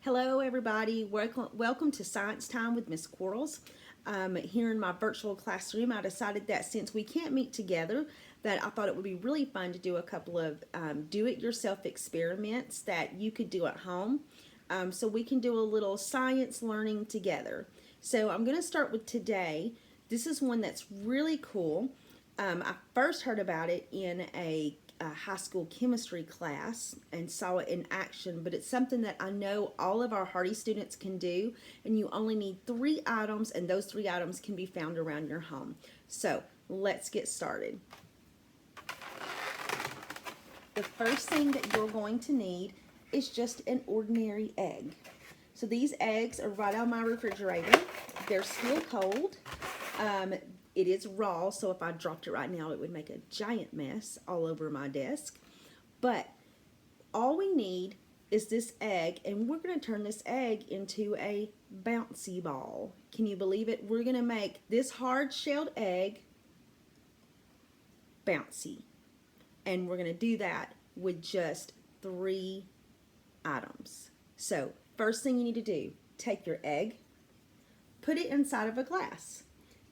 Hello everybody, welcome to Science Time with Miss Quarles. Here in my virtual classroom, I decided that since we can't meet together, that I thought it would be really fun to do a couple of do-it-yourself experiments that you could do at home. So we can do a little science learning together. So I'm going to start with today. This is one that's really cool. I first heard about it in a high school chemistry class and saw it in action, but it's something that I know all of our Hardy students can do, and you only need 3 items, and those 3 items can be found around your home. So let's get started. The first thing that you're going to need is just an ordinary egg. So these eggs are right out of my refrigerator. They're still cold. It is raw, so if I dropped it right now, it would make a giant mess all over my desk. But all we need is this egg, and we're going to turn this egg into a bouncy ball. Can you believe it? We're going to make this hard-shelled egg bouncy. And we're going to do that with just 3 items. So, first thing you need to do, take your egg, put it inside of a glass.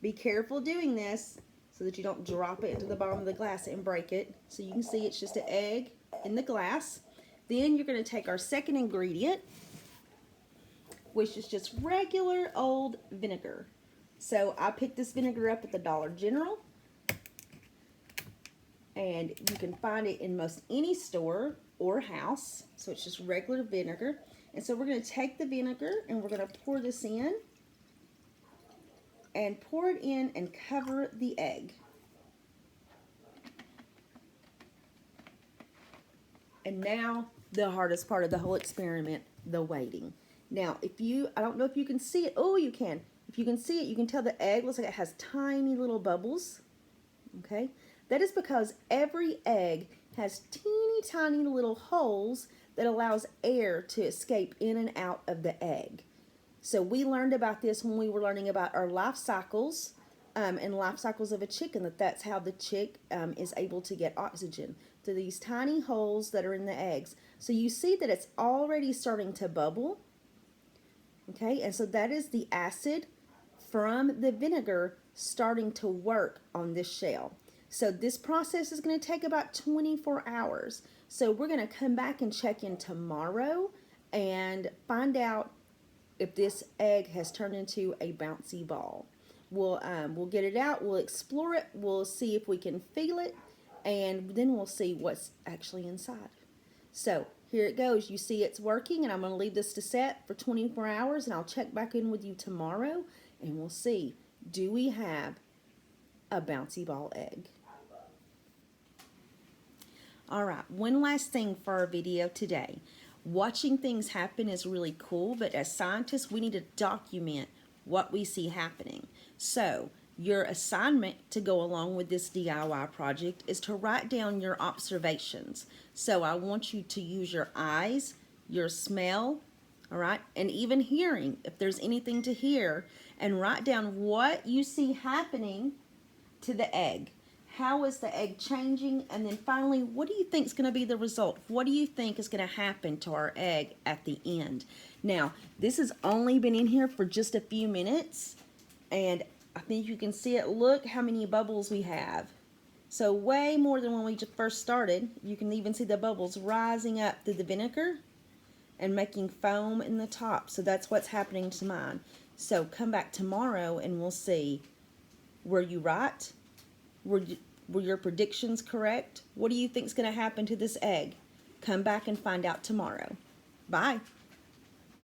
Be careful doing this so that you don't drop it into the bottom of the glass and break it. So you can see it's just an egg in the glass. Then you're going to take our second ingredient, which is just regular old vinegar. So I picked this vinegar up at the Dollar General, and you can find it in most any store or house. So it's just regular vinegar. And so we're going to take the vinegar and we're going to pour this in. And pour it in and cover the egg. And now the hardest part of the whole experiment, the waiting. Now, I don't know if you can see it. Oh, you can. If you can see it, you can tell the egg looks like it has tiny little bubbles. Okay? That is because every egg has teeny tiny little holes that allows air to escape in and out of the egg. So we learned about this when we were learning about our life cycles and life cycles of a chicken, that's how the chick is able to get oxygen through these tiny holes that are in the eggs. So you see that it's already starting to bubble. Okay, and so that is the acid from the vinegar starting to work on this shell. So this process is going to take about 24 hours. So we're going to come back and check in tomorrow and find out if this egg has turned into a bouncy ball. We'll get it out, we'll explore it, we'll see if we can feel it, and then we'll see what's actually inside. So here it goes. You see it's working, and I'm going to leave this to set for 24 hours, and I'll check back in with you tomorrow, and we'll see, do we have a bouncy ball egg? Alright, one last thing for our video today. Watching things happen is really cool, but as scientists, we need to document what we see happening. So, your assignment to go along with this DIY project is to write down your observations. So, I want you to use your eyes, your smell, all right, and even hearing, if there's anything to hear, and write down what you see happening to the egg. How is the egg changing? And then finally, what do you think is going to be the result? What do you think is going to happen to our egg at the end? Now, this has only been in here for just a few minutes, and I think you can see it. Look how many bubbles we have. So way more than when we just first started. You can even see the bubbles rising up through the vinegar and making foam in the top. So that's what's happening to mine. So come back tomorrow and we'll see, were you right? Were your predictions correct? What do you think is going to happen to this egg? Come back and find out tomorrow. Bye.